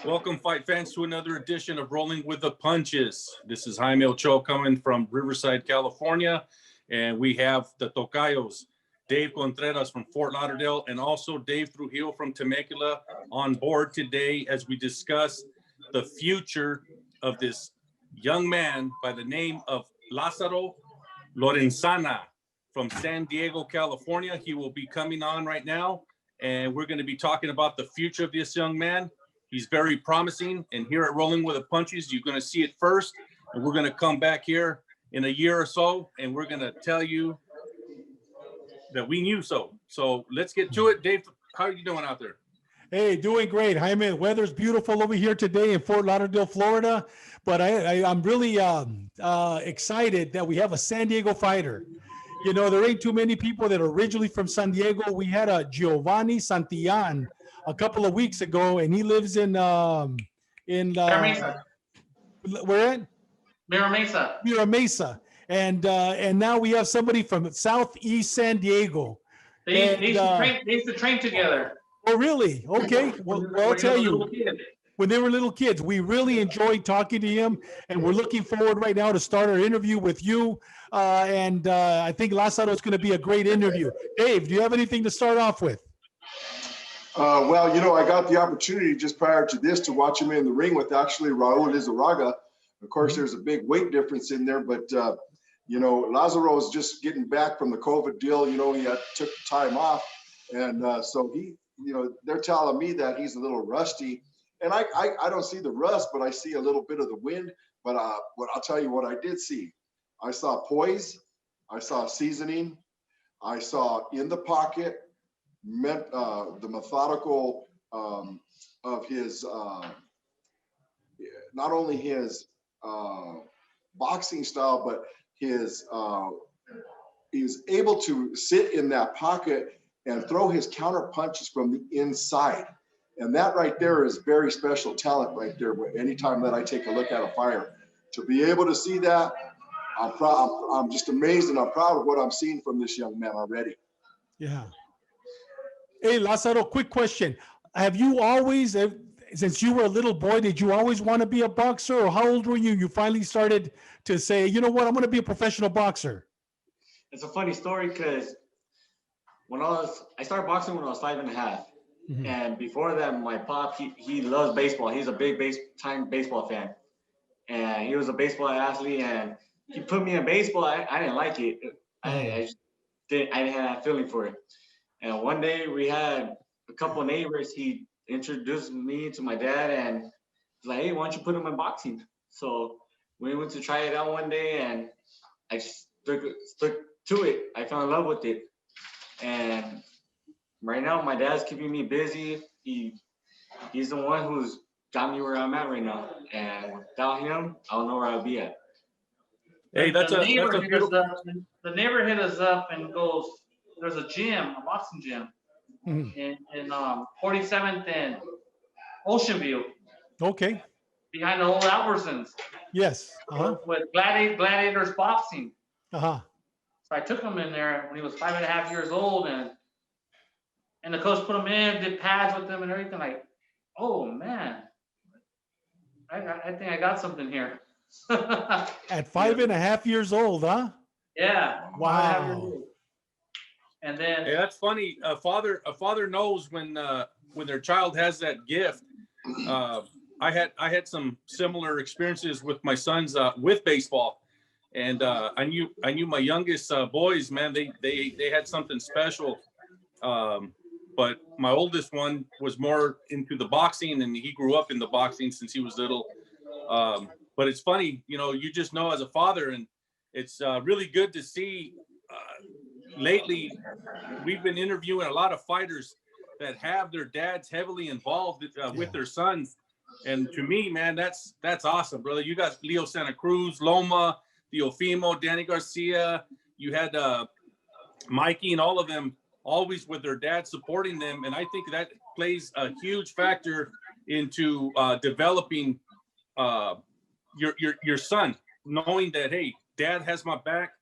Welcome, fight fans, to another edition of Rolling with the Punches. This is Jaime Ochoa coming from Riverside, California, and we have the Tocayos, Dave Contreras from Fort Lauderdale, and also Dave Trujillo from Temecula on board today as we discuss the future of this young man by the name of Lazaro Lorenzana from San Diego, California. He will be coming on right now, and we're going to be talking about the future of this young man. He's very promising, and here at Rolling with the Punches, you're going to see it first, and we're going to come back here in a year or so, and we're going to tell you that we knew so. So let's get to it. Dave, how are you doing out there? Hey, doing great, Jaime. Weather's beautiful over here today in Fort Lauderdale, Florida, but I'm really excited that we have a San Diego fighter. You know, there ain't too many people that are originally from San Diego. We had a Giovanni Santillan a couple of weeks ago, and he lives in Mira Mesa. Where at? Mira Mesa. Mira Mesa. And now we have somebody from Southeast San Diego. They used to train together. Oh, really? Okay. Well, I'll tell you, when they were little kids, we really enjoyed talking to him, and we're looking forward right now to start our interview with you. I think Lazaro is going to be a great interview. Dave, do you have anything to start off with? Well, you know, I got the opportunity just prior to this to watch him in the ring with actually Raul Lizarraga. Of course, there's a big weight difference in there, but, you know, Lazaro is just getting back from the COVID deal. You know, he took time off. And so he, you know, they're telling me that he's a little rusty. And I don't see the rust, but I see a little bit of the wind. But what I'll tell you what I did see. I saw poise. I saw seasoning. I saw in the pocket. The methodical of his not only his boxing style, but his he's able to sit in that pocket and throw his counter punches from the inside, and that right there is very special talent right there. Anytime that I take a look at a fighter, to be able to see that, I'm proud. I'm just amazed, and I'm proud of what I'm seeing from this young man already. Yeah. Hey, Lazaro, quick question. Have you always, since you were a little boy, did you always want to be a boxer, or how old were you? You finally started to say, you know what, I'm going to be a professional boxer. It's a funny story because I started boxing when I was 5 and a half. Mm-hmm. And before that, my pop, he loves baseball. He's a big time baseball fan. And he was a baseball athlete, and he put me in baseball. I didn't like it. I didn't have that feeling for it. And one day we had a couple of neighbors. He introduced me to my dad, and was like, hey, why don't you put him in boxing? So we went to try it out one day, and I stuck to it. I fell in love with it. And right now my dad's keeping me busy. He's the one who's got me where I'm at right now. And without him, I don't know where I'll be at. Hey, the neighbor hit us up and goes, there's a gym, a boxing gym, in 47th and Ocean View. Okay. Behind the old Albertsons. Yes. With Gladiators Boxing. Uh-huh. So I took him in there when he was 5 and a half years old, and the coach put him in, did pads with him and everything. Like, oh man, I think I got something here. At 5 and a half years old, huh? Yeah. Wow. And then that's funny. A father knows when their child has that gift. I had some similar experiences with my sons with baseball, and I knew my youngest boys, man, they had something special. But my oldest one was more into the boxing, and he grew up in the boxing since he was little. But it's funny, you know, you just know as a father, and it's really good to see. Lately, we've been interviewing a lot of fighters that have their dads heavily involved with their sons. And to me, man, that's awesome, brother. You got Leo Santa Cruz, Loma, Teofimo, Danny Garcia. You had Mikey and all of them always with their dad supporting them. And I think that plays a huge factor into developing your son, knowing that, hey, dad has my back.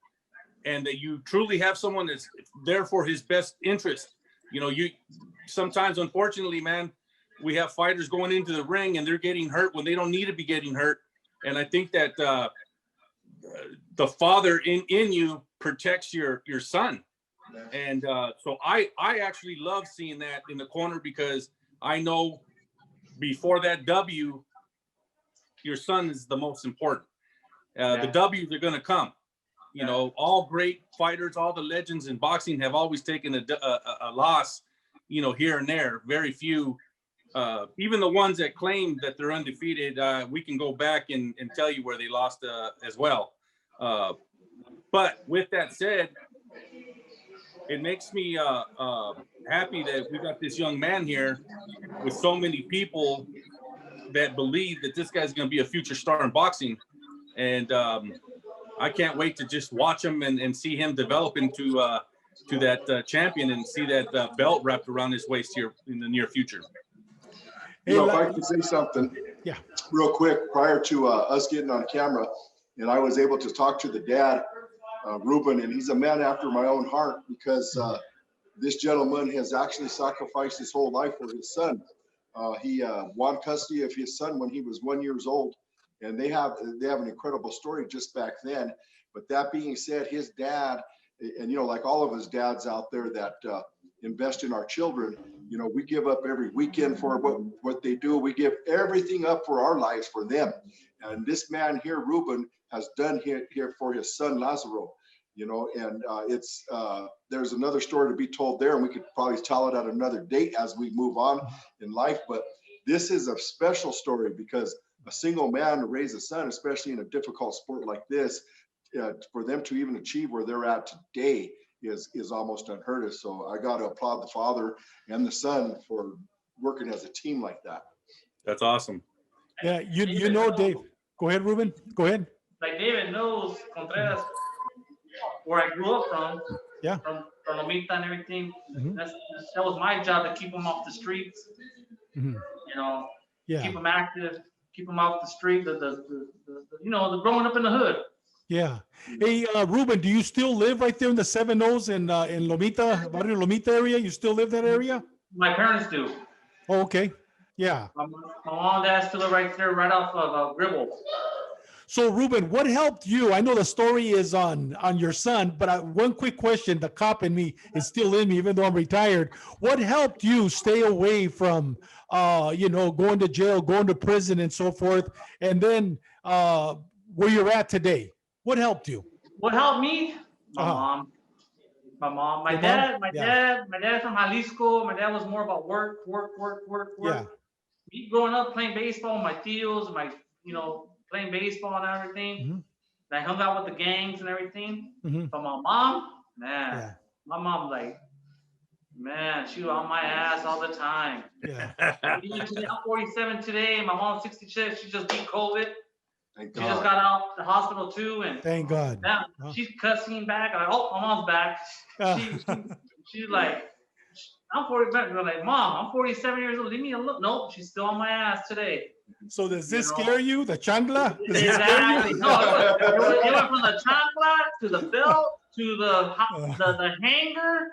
And that you truly have someone that's there for his best interest. You know, you sometimes, unfortunately, man, we have fighters going into the ring and they're getting hurt when they don't need to be getting hurt. And I think that the father in you protects your son. And so I actually love seeing that in the corner, because I know before that W, your son is the most important. The W's are going to come. You know, all great fighters, all the legends in boxing have always taken a loss, you know, here and there. Very few, even the ones that claim that they're undefeated, we can go back and tell you where they lost as well. But with that said, it makes me happy that we got this young man here with so many people that believe that this guy's going to be a future star in boxing. And I can't wait to just watch him and see him develop into that champion, and see that belt wrapped around his waist here in the near future. You know, if I can say something real quick prior to us getting on camera, and I was able to talk to the dad, Ruben, and he's a man after my own heart, because this gentleman has actually sacrificed his whole life for his son. He won custody of his son when he was 1 year old, and they have an incredible story just back then. But that being said, his dad, and you know, like all of his dads out there that invest in our children, you know, we give up every weekend for what they do. We give everything up for our lives for them. And this man here, Ruben, has done here for his son Lazaro, you know, and there's another story to be told there, and we could probably tell it at another date as we move on in life. But this is a special story, because a single man to raise a son, especially in a difficult sport like this, for them to even achieve where they're at today is almost unheard of. So I got to applaud the father and the son for working as a team like that. That's awesome. Yeah, you know, Dave. Go ahead, Ruben. Go ahead. Like David knows Contreras, where I grew up from. Yeah. From Lomita and everything. Mhm. That was my job, to keep him off the streets. Mhm. You know, Yeah. keep him active, keep him off the street. The you know, the growing up in the hood. Yeah. Hey, Ruben, do you still live right there in the 7 O's in Lomita, Barrio Lomita area? You still live that area? My parents do. Oh, okay. Yeah. My mom and dad still live right there, right off of Gribble. So, Ruben, what helped you? I know the story is on your son, but one quick question: the cop in me is still in me, even though I'm retired. What helped you stay away from, you know, going to jail, going to prison, and so forth, and then where you're at today? What helped you? What helped me? My Uh-huh. mom. My mom. My Your dad. mom? My dad from Jalisco. My dad was more about work. Yeah. Me growing up playing baseball, my tios, you know, playing baseball and everything. Mhm. I hung out with the gangs and everything. Mhm. But my mom, man, Yeah. my mom, like, man, she was on my ass all the time. Yeah. Even today, I'm 47 today. My mom's 66. She just beat COVID. Thank She just God. got out the hospital too, and Thank God. now Huh. she's cussing back. I'm like, oh, my mom's back. She's like, I'm 47. We're like, Mom, I'm 47 years old. Leave me alone. Nope, she's still on my ass today. So does this You know? scare you? The chancla? Does it scare Exactly. you? No, it went from the chancla to the belt to the hanger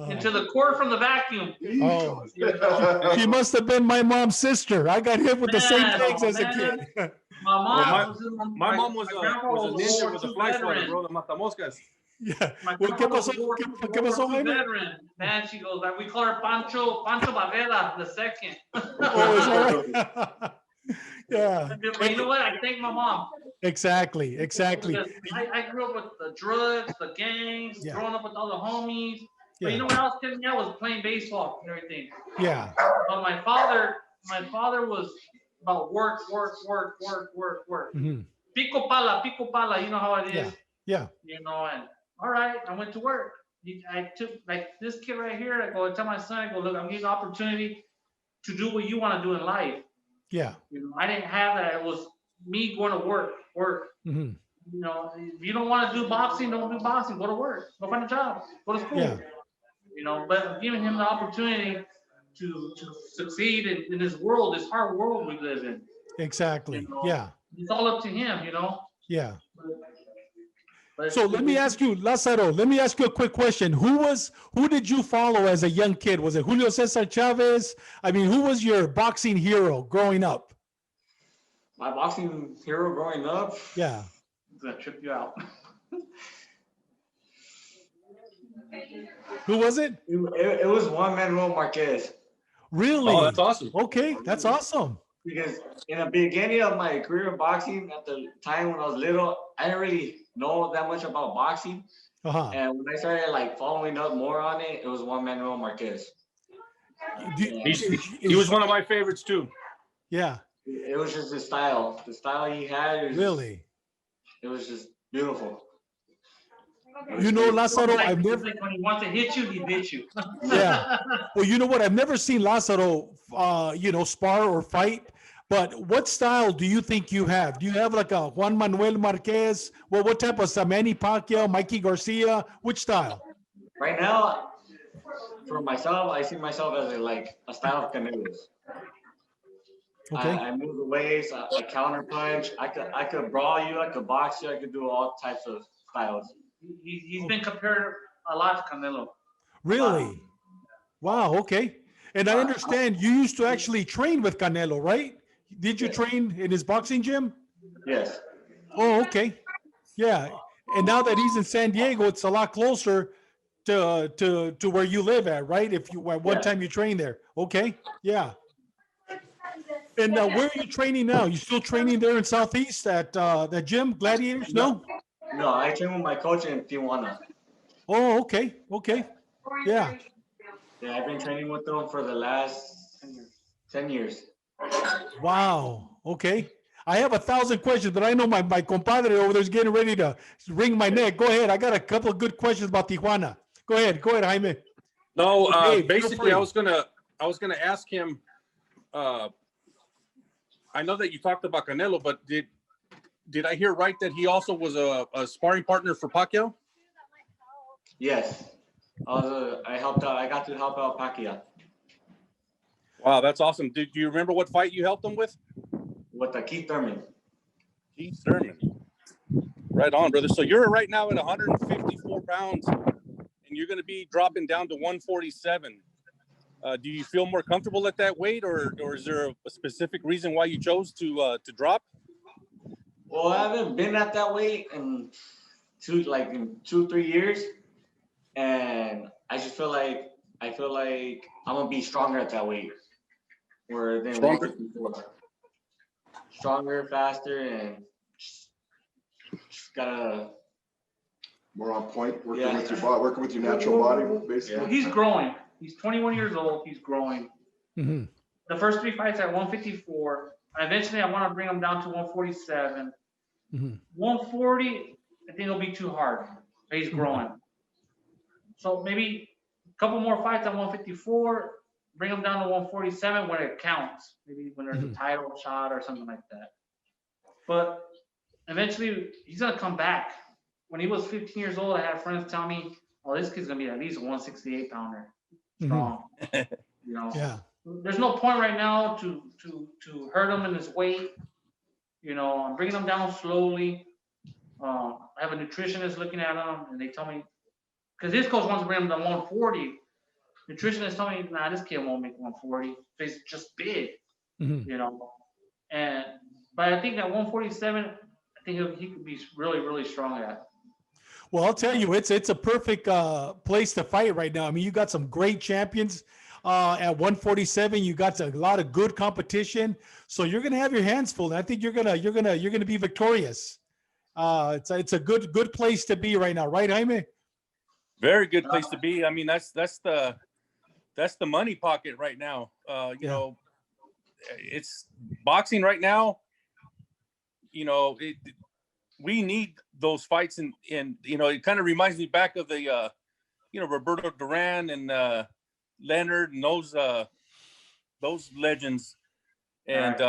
into the cord from the vacuum. Oh, You know? she must have been my mom's sister. I got hit with the same Man, things as a man. kid. My mom, My mom was a ninja with a fly swatter, veteran. bro, the matamoscas. Yeah. My Well, ¿qué grandma was pasó? a World ¿Qué War pasó, II Jaime? veteran. Man, she goes, like, we call her Pancho Barrera the second. Oh, is that right? Yeah. But you know what? I thank my mom. Exactly. Because I grew up with the drugs, the gangs, Yeah. growing up with all the homies. But you Yeah. know what else kept me out was playing baseball and everything. Yeah. But my father was about work. Mhm. Pico pala, you know how it is. Yeah. You know, and all right, I went to work. I took, like, this kid right here, I go tell my son, I go, look, I'm giving you an opportunity to do what you want to do in life. Yeah. You know, I didn't have that. It was me going to work. Mhm. You know, if you don't want to do boxing, don't do boxing. Go to work. Go find a job. Go to school. Yeah. You know, but giving him the opportunity to succeed in this world, this hard world we live in. Exactly. You know, Yeah. it's all up to him, you know. Yeah. But So let me ask you, Lazaro, let me ask you a quick question. Who did you follow as a young kid? Was it Julio Cesar Chavez? I mean, who was your boxing hero growing up? My boxing hero growing up. Yeah. It's gonna trip you out. Who was it? It was Juan Manuel Marquez. Really? Oh, that's awesome. Okay, that's awesome. Because in the beginning of my career in boxing, at the time when I was little, I didn't really know that much about boxing. Uh-huh. And when I started like following up more on it, it was Juan Manuel Marquez. He was one of my favorites too. Yeah, It was just the style he had. It was really. it was just beautiful. You know, Lazaro, Like, I've it's never, like when he wants to hit you, he hits you. yeah. Well, you know what? I've never seen Lazaro, spar or fight. But what style do you think you have? Do you have like a Juan Manuel Marquez? Well, what type of Manny Pacquiao, Mikey Garcia? Which style? Right now, for myself, I see myself as a style of Canelo's. Okay. I move the waist, I counter punch, I could brawl you, I could box you, I could do all types of styles. He's been compared a lot to Canelo. Really? Wow. Okay. And I understand you used to actually train with Canelo, right? Did you Yes. train in his boxing gym? Yes. Oh, okay. Yeah. And now that he's in San Diego, it's a lot closer to where you live at, right? If you at one Yeah. time you trained there. Okay. Yeah. And where are you training now? You still training there in Southeast at that gym, Gladiators? No? No, I train with my coach in Tijuana. Oh, okay. Okay. Yeah. Yeah, I've been training with them for the last 10 years. Wow. Okay. I have 1,000 questions, but I know my compadre over there is getting ready to wring my neck. Go ahead. I got a couple of good questions about Tijuana. Go ahead, Jaime. No, Dave, feel basically, free. I was gonna ask him. I know that you talked about Canelo, but did I hear right that he also was a sparring partner for Pacquiao? Yes. I helped out. I got to help out Pacquiao Wow, that's awesome. Do you remember what fight you helped him with? with Keith Thurman. Keith Thurman. Right on, brother. So you're right now at 154 pounds, and you're going to be dropping down to 147. Do you feel more comfortable at that weight, or is there a specific reason why you chose to drop? Well, I haven't been at that weight in 2-3 years, and I just feel like I'm gonna be stronger at that weight. Where than Stronger? 154. Stronger, faster, and just gotta. More on point, working Yeah. with your body, working with your natural body, basically. Yeah. He's growing. He's 21 years old. He's growing. Mm-hmm. The first 3 fights at 154. Eventually, I want to bring him down to 147. Mm-hmm. 140, I think it'll be too hard. But he's growing. So maybe a couple more fights at 154. Bring him down to 147 when it counts. Maybe when there's a title shot or something like that. But eventually, he's gonna come back. When he was 15 years old, I had friends tell me, "Oh, this kid's gonna be at least a 168 pounder, strong." You know. Yeah. There's no point right now to hurt him in his weight. You know, I'm bringing him down slowly. I have a nutritionist looking at him, and they tell me, because his coach wants to bring him to 140. Nutritionist told me, nah, this kid won't make 140. He's just big, you know. But I think at 147, I think he could be really, really strong at. Well, I'll tell you, it's a perfect place to fight right now. I mean, you got some great champions at 147. You got a lot of good competition, so you're gonna have your hands full. And I think you're gonna be victorious. It's a good place to be right now, right, Jaime? Very good place to be. I mean, that's the money pocket right now. You know, it's boxing right now. You know, we need those fights, and you know, it kind of reminds me back of the you know, Roberto Duran and Leonard and those legends. And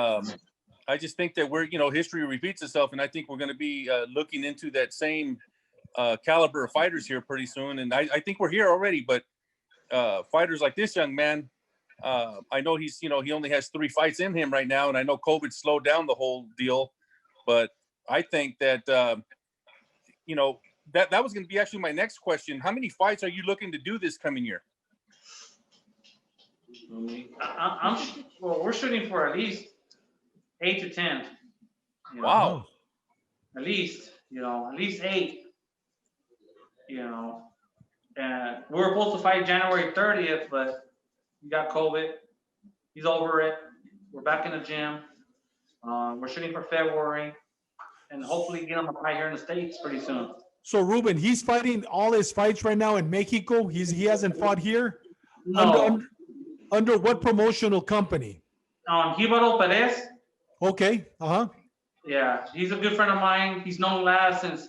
I just think that history repeats itself, and I think we're going to be looking into that same caliber of fighters here pretty soon. And I think we're here already, but fighters like this young man, I know he only has 3 fights in him right now, and I know COVID slowed down the whole deal, but I think that that was going to be actually my next question. How many fights are you looking to do this coming year? Well, we're shooting for at least 8 to 10. You know, Wow. At least, at least 8. And we were supposed to fight January 30th, but we got COVID. He's over it. We're back in the gym. We're shooting for February, and hopefully get him a fight here in the States pretty soon. So Ruben, he's fighting all his fights right now in Mexico. He hasn't fought here. No. Under what promotional company? Hibaro Perez. Okay. Yeah, he's a good friend of mine. He's known Laz since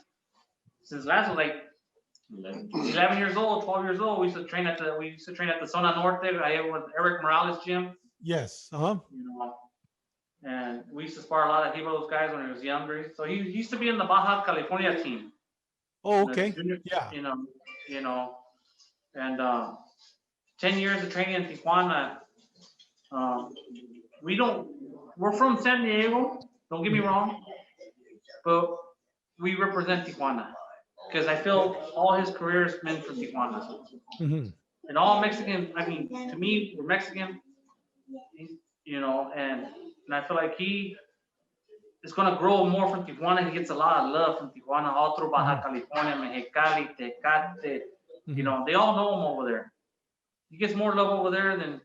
Laz was like 11 years old, 12 years old. We used to train at the Zona Norte. I with Eric Morales' gym. Yes. And we used to spar a lot of Hibaro's guys when he was younger. So he used to be in the Baja California team. Oh, okay. Yeah. And 10 years of training in Tijuana. We're from San Diego, don't get me wrong, but we represent Tijuana because I feel all his career has been from Tijuana. Mm-hmm. And all Mexican, to me, we're Mexican, and I feel like he is going to grow more from Tijuana. He gets a lot of love from Tijuana, all through Baja California, Mexicali, Tecate. They all know him over there. He gets more love over there than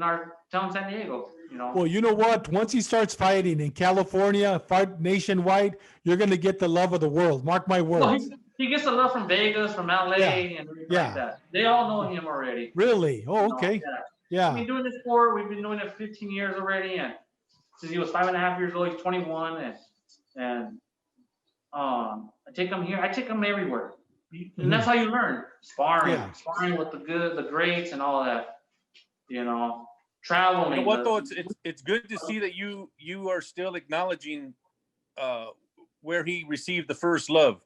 our town, San Diego. Well, you know what? Once he starts fighting in California, fight nationwide, you're going to get the love of the world. Mark my words. Well, he gets the love from Vegas, from LA, and everything like that. They all know him already. Really? Oh, okay. Yeah. We've been doing this sport. We've been doing it 15 years already, and since he was 5.5 years old, he's 21, and I take him here. I take him everywhere, and that's how you learn. Sparring with the greats, and all of that. Traveling. You know what though? It's good to see that you are still acknowledging where he received the first love.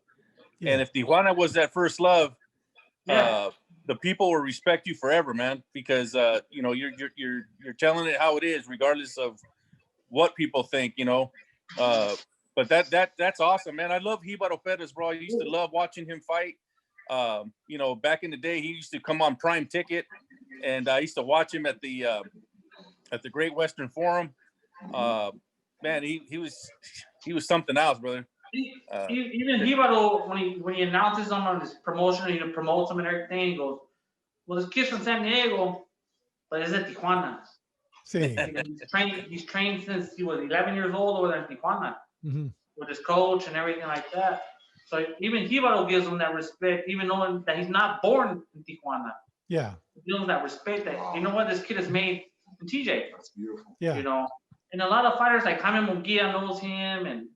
Yeah. And if Tijuana was that first love, the people will respect you forever, man. Because you're telling it how it is, regardless of what people think. But that's awesome, man. I love Hibaro Perez, bro. I used to love watching him fight. Back in the day, he used to come on Prime Ticket, and I used to watch him at the Great Western Forum. Man, he was something else, brother. Even Hibaro, when he announces him on his promotion, he promotes him and everything, he goes, "Well, this kid's from San Diego, but it's at Tijuana." He's trained since he was 11 years old over there in Tijuana with his coach and everything like that. So even Hibaro gives him that respect, even knowing that he's not born in Tijuana. Yeah. He gives him that respect that, what, this kid is made in TJ. That's beautiful. Yeah. And a lot of fighters like Jaime Munguia knows him, and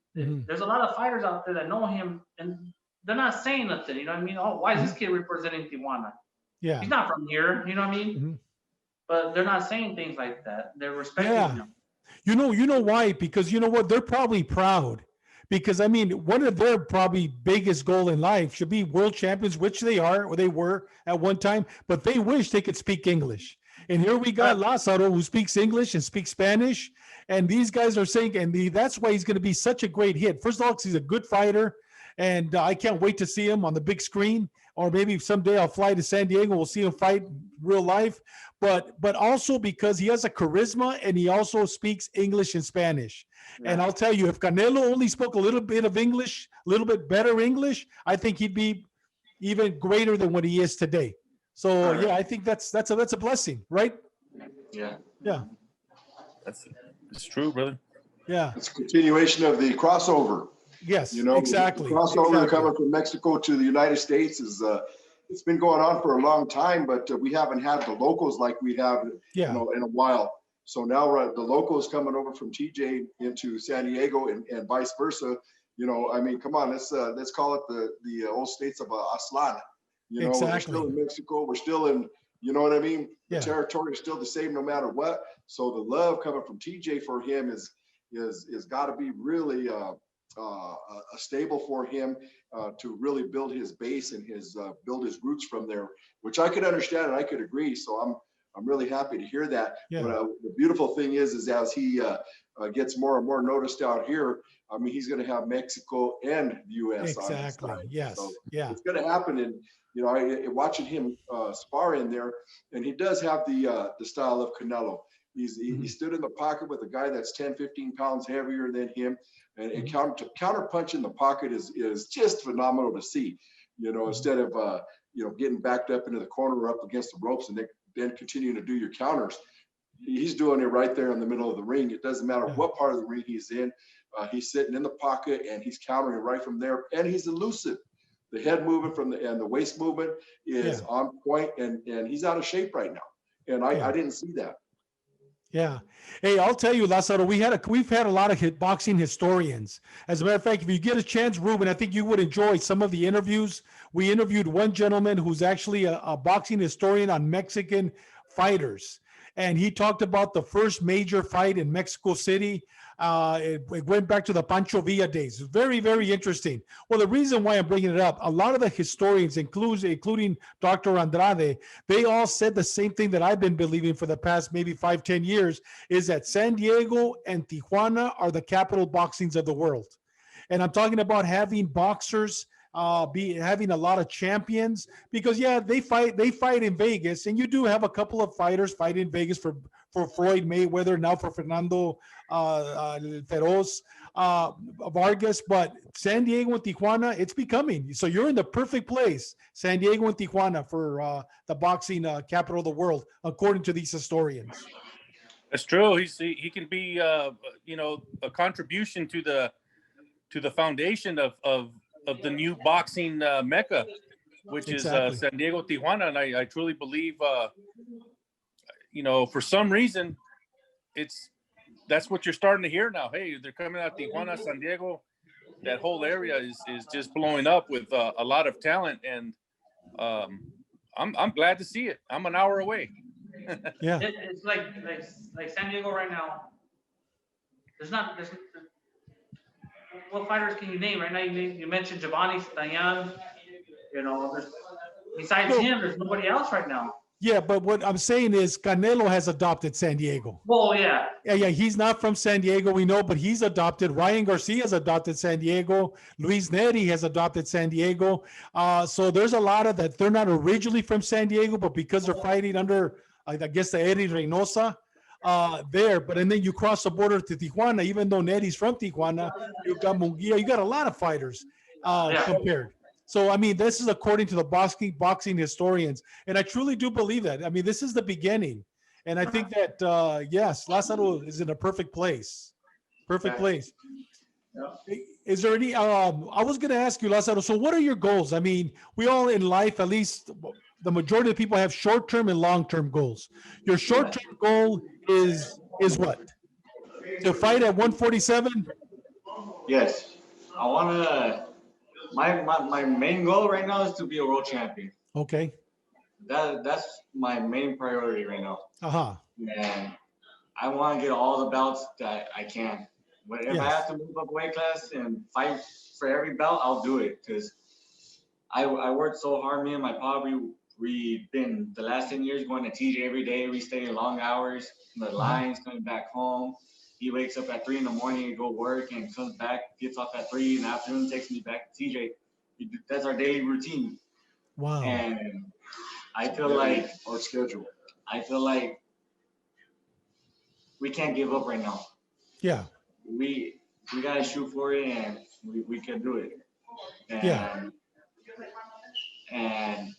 there's a lot of fighters out there that know him, and they're not saying nothing. You know what I mean? Oh, why is this kid representing Tijuana? Yeah. He's not from here. You know what I mean? But they're not saying things like that. They're respecting him. You know why? Because you know what? They're probably proud. Because one of their probably biggest goal in life should be world champions, which they are, or they were at one time, but they wish they could speak English. And here we got Lazaro, who speaks English and speaks Spanish. And these guys are saying, that's why he's going to be such a great hit. First of all, because he's a good fighter. And I can't wait to see him on the big screen. Or maybe someday I'll fly to San Diego. We'll see him fight real life. But also because he has a charisma and he also speaks English and Spanish. Yeah. And I'll tell you, if Canelo only spoke a little bit of English, a little bit better English, I think he'd be even greater than what he is today. So yeah, I think that's a blessing, right? Yeah. Yeah. It's true, brother. Yeah. It's a continuation of the crossover. Yes, exactly. The crossover coming from Mexico to the United States is it's been going on for a long time, but we haven't had the locals like we have in a while. So now the locals coming over from TJ into San Diego and vice versa. Come on, let's call it the old states of Aslan. We're still in Mexico. We're still in, you know what I mean? The territory is still the same no matter what. So the love coming from TJ for him is got to be really a stable for him to really build his base and build his roots from there, which I could understand and I could agree. So I'm really happy to hear that. Yeah. But, the beautiful thing is as he gets more and more noticed out here, I mean, he's going to have Mexico and the U.S. on his Exactly. side. Yes. So Yeah. it's going to happen. And, you know, watching him spar in there, and he does have the style of Canelo. He stood in the pocket with a guy that's 10, 15 pounds heavier than him, and counter punch in the pocket is just phenomenal to see. You know, instead of you know, getting backed up into the corner or up against the ropes and then continuing to do your counters, he's doing it right there in the middle of the ring. It doesn't matter what part of the ring he's in. He's sitting in the pocket and he's countering right from there, and he's elusive. The head movement and the waist movement is on point, and he's out of shape right now. And I didn't see that. Yeah. Hey, I'll tell you, Lazaro, we've had a lot of boxing historians. As a matter of fact, if you get a chance, Ruben, I think you would enjoy some of the interviews. We interviewed one gentleman who's actually a boxing historian on Mexican fighters. And he talked about the first major fight in Mexico City. It went back to the Pancho Villa days. Very, very interesting. Well, the reason why I'm bringing it up, a lot of the historians, including Dr. Andrade, they all said the same thing that I've been believing for the past maybe 5-10 years, is that San Diego and Tijuana are the capital boxings of the world. And I'm talking about having boxers having a lot of champions, because they fight in Vegas, and you do have a couple of fighters fight in Vegas for Floyd Mayweather, now for Fernando Feroz Vargas, but San Diego and Tijuana, it's becoming. So you're in the perfect place, San Diego and Tijuana, for the boxing capital of the world, according to these historians. That's true. He can be you know, a contribution to the foundation of the new boxing mecca, which is San Diego, Tijuana. And I truly believe, you know, for some reason, that's what you're starting to hear now. Hey, they're coming out Tijuana, San Diego. That whole area is just blowing up with a lot of talent, and I'm glad to see it. I'm an hour away. Yeah, it's like San Diego right now. There's what fighters can you name right now? You mentioned Giovanni Stanyan. You know, besides him, there's nobody else right now. Yeah, but what I'm saying is Canelo has adopted San Diego. Well, yeah. Yeah, he's not from San Diego, we know, but he's adopted. Ryan Garcia has adopted San Diego. Luis Neri has adopted San Diego. So there's a lot of that. They're not originally from San Diego, but because they're fighting under, I guess, the Eddie Reynosa there. But and then you cross the border to Tijuana, even though Neri's from Tijuana, you've got Munguia. You got a lot of fighters compared. So, I mean, this is according to the boxing historians. And I truly do believe that. I mean, this is the beginning. And I think that, yes, Lazaro is in a perfect place. Perfect place. Yeah. Is there any, I was going to ask you, Lazaro, so what are your goals? I mean, we all in life, at least the majority of people have short-term and long-term goals. Your short-term goal is what? To fight at 147? Yes. I want to... My main goal right now is to be a world champion. Okay. That's my main priority right now. Uh-huh. And I want to get all the belts that I can. But if I have to move up weight class and fight for every belt, I'll do it. Because I worked so hard. Me and my pop, we've been the last 10 years going to TJ every day. We stay long hours, the lines, coming back home. He wakes up at 3 in the morning to go work and comes back, gets off at 3 in the afternoon, takes me back to TJ. That's our daily routine. Wow. And I feel like our schedule. I feel like we can't give up right now. Yeah. We gotta shoot for it, and we can do it. And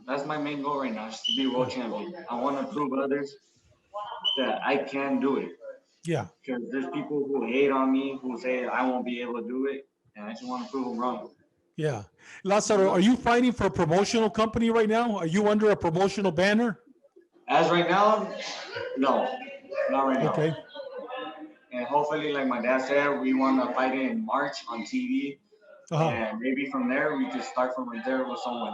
that's my main goal right now, is to be world champion. I want to prove others that I can do it. Yeah. Because there's people who hate on me, who say I won't be able to do it, and I just want to prove them wrong. Yeah. Lazaro, are you fighting for a promotional company right now? Are you under a promotional banner? As right now, no, not right now. Okay. And hopefully, like my dad said, we want to fight in March on TV. And maybe from there, we just start from right there with someone.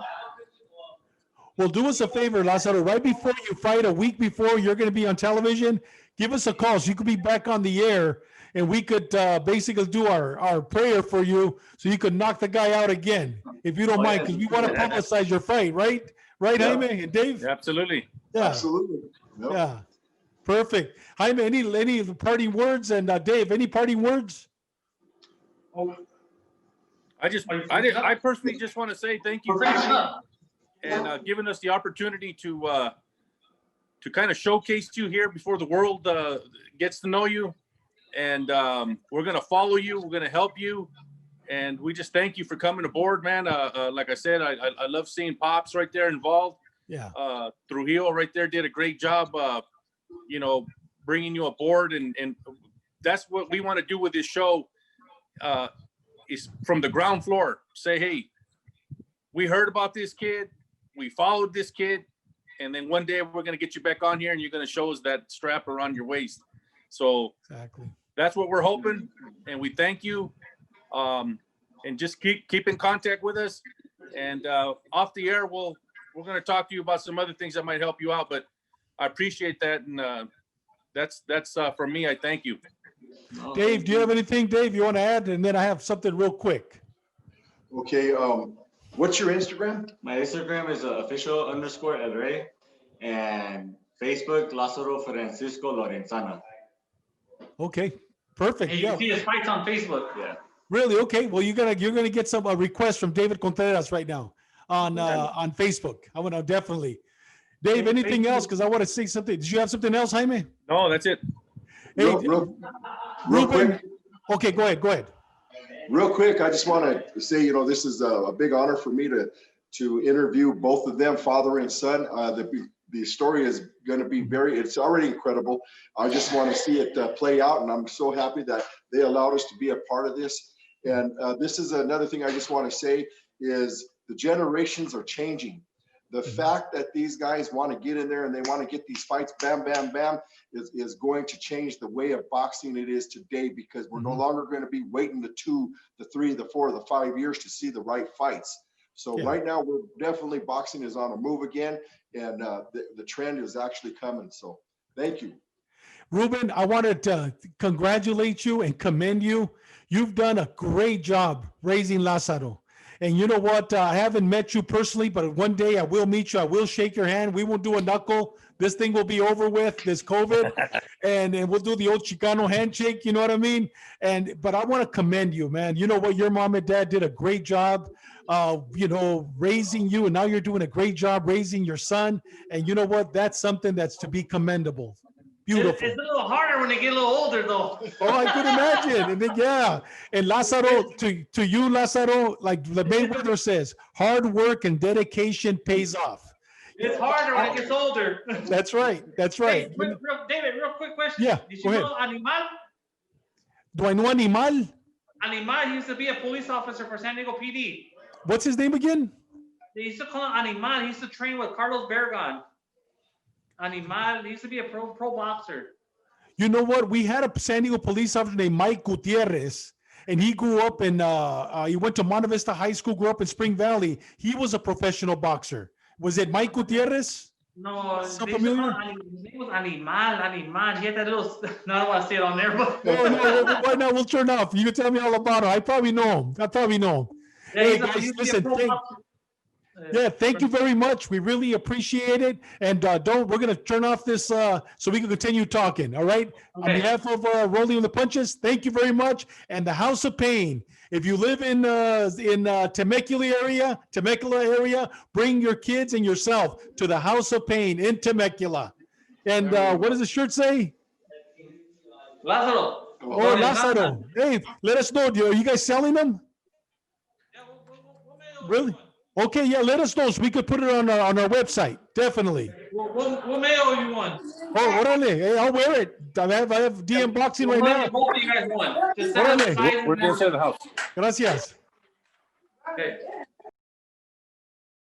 Well, do us a favor, Lazaro. Right before you fight, a week before you're going to be on television, give us a call so you could be back on the air, and we could basically do our prayer for you so you could knock the guy out again, if you don't mind, because we want to publicize your fight, right? Right, Jaime and Dave? Absolutely. Yeah. Absolutely. Yep. Yeah. Perfect. Jaime, any parting words? And Dave, any parting words? I personally just want to say thank you We're for finishing coming up. and giving us the opportunity to kind of showcase you here before the world gets to know you. And we're going to follow you. We're going to help you. And we just thank you for coming aboard, man. Like I said, I love seeing Pops right there involved. Yeah. Trujillo right there did a great job, bringing you aboard. And that's what we want to do with this show is from the ground floor. Say, hey, we heard about this kid. We followed this kid. And then one day we're going to get you back on here and you're going to show us that strap around your waist. So Exactly. that's what we're hoping. And we thank you. And just keep in contact with us. And off the air, we're going to talk to you about some other things that might help you out. But I appreciate that. And that's for me. I thank you. Dave, do you have anything, Dave, you want to add? And then I have something real quick. Okay. What's your Instagram? My Instagram is official_El Rey, and Facebook Lazaro Francisco Lorenzana. Okay. Perfect. And you Yeah. can see his fights on Facebook. Yeah. Really? Okay. Well, you're gonna get some requests from David Contreras right now on Facebook. I want to definitely. Dave, anything else? Because I want to say something. Did you have something else, Jaime? No, that's it. Hey, Real Ruben. quick. Okay, go ahead. Real quick, I just want to say, this is a big honor for me to interview both of them, father and son. The story is going to be it's already incredible. I just want to see it play out, and I'm so happy that they allowed us to be a part of this. And this is another thing I just want to say is the generations are changing. The fact that these guys want to get in there and they want to get these fights, bam, bam, bam, is going to change the way of boxing it is today, because we're no longer going to be waiting the 2, the 3, the 4, the 5 years to see the right fights. So right now, we're definitely, boxing is on a move again, and the trend is actually coming. So thank you. Ruben, I wanted to congratulate you and commend you. You've done a great job raising Lazaro. And you know what? I haven't met you personally, but one day I will meet you. I will shake your hand. We won't do a knuckle. This thing will be over with, this COVID, and we'll do the old Chicano handshake. You know what I mean? But I want to commend you, man. You know what? Your mom and dad did a great job, raising you, and now you're doing a great job raising your son. And you know what? That's something that's to be commendable. Beautiful. It's a little harder when they get a little older, though. Oh, I could imagine. And then, yeah. And Lazaro, to you, Lazaro, like the Mayweather says, hard work and dedication pays off. It's harder when it gets older. That's right. That's right. Hey, David, real quick question. Yeah, Did go you ahead. know Animal? Do I know Animal? Animal, he used to be a police officer for San Diego PD. What's his name again? They used to call him Animal. He used to train with Carlos Bergan. Animal, he used to be a pro boxer. You know what? We had a San Diego police officer named Mike Gutierrez, and he grew up in, he went to Monte Vista High School, grew up in Spring Valley. He was a professional boxer. Was it Mike Gutierrez? No, So they used to familiar? call him, his name was Animal. He had that little, no, I don't want to say it on there, but. No, right now we'll turn off. You can tell me all about him. I probably know him. Yeah, Hey, he's guys, he used to be a listen, pro boxer. Yeah, thank you very much. We really appreciate it. And we're going to turn off this so we can continue talking. All right. Okay. On behalf of Rolling with the Punches, thank you very much. And the House of Pain. If you live in Temecula area, bring your kids and yourself to the House of Pain in Temecula. And what does the shirt say? Lázaro. Oh, Lazaro. Hey, let us know. Are you guys selling them? Yeah, we'll mail you Really? one. Okay, yeah, let us know so we could put it on our website. Definitely. We'll mail you one. Oh, orale. Hey, I'll wear it. I have DM boxing right now. Both of you guys one. Just send us the Órale. size and We're inside the house. Gracias. Okay.